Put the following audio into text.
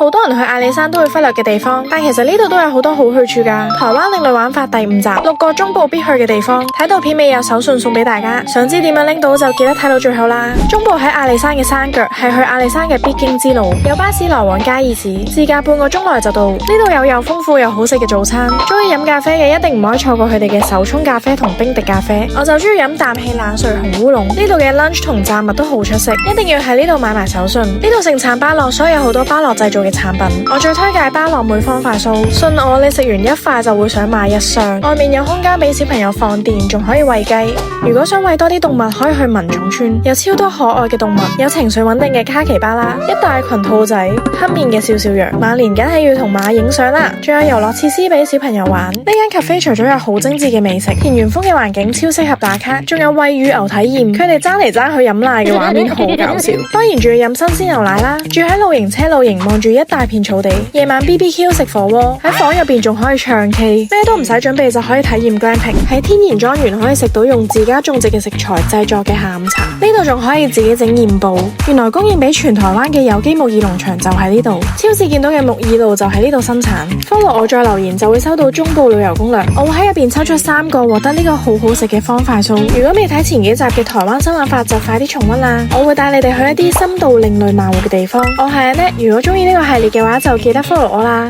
好多人去阿里山都會忽略嘅地方，但其實呢度都有好多好去處噶。台灣另類玩法第5集，6個中部必去嘅地方，睇到片尾有手信送俾大家，想知點樣拎到就記得睇到最後啦。中部喺阿里山嘅山腳，係去阿里山嘅必經之路，有巴士來往嘉義市，自駕半個鐘內就到。呢度有又豐富又好食嘅早餐，中意飲咖啡嘅一定唔可以錯過佢哋嘅手沖咖啡同冰滴咖啡。我就中意飲啖氣冷萃紅烏龍。呢度嘅 lunch 同炸物都好出色，一定要喺呢度買埋手信。呢度盛產芭樂，所以有好多芭樂製造嘅產品。我最推介芭樂梅芳快酥，信我，你食完一塊就會想買一箱。外面有空間俾小朋友放電，仲可以餵雞。如果想餵多啲動物，可以去文寵村，有超多可愛嘅動物，有情緒穩定嘅卡奇巴啦，一大群兔仔，黑面嘅笑笑羊。晚年梗係要同馬影相啦，仲有遊樂設施俾小朋友玩。呢間 cafe 除咗有好精緻嘅美食，田園風嘅環境超適合打卡，仲有餵乳牛體驗，佢哋爭嚟爭去飲奶嘅畫面好搞笑。當然仲要飲新鮮牛奶啦。住喺露營車露營，望住一大片草地，夜晚 BBQ 食火鍋，喺房入邊仲可以唱 K， 咩都唔使準備就可以體驗 glamping。喺天然莊園可以食到用自家種植嘅食材製作嘅下午茶，呢度仲可以自己整鹽布。原來供應俾全台灣嘅有機木耳農場就喺呢度，超市見到嘅木耳露就喺呢度生產。follow 我再留言就會收到中部旅遊攻略，我會喺入邊抽出3個獲得呢個好好食嘅方塊酥。如果未睇前幾集嘅台灣新玩法就快啲重溫啦，我會帶你哋去一啲深度另類慢活嘅地方。我係阿 Net，如果中意呢個系列嘅話就記得 follow 我啦。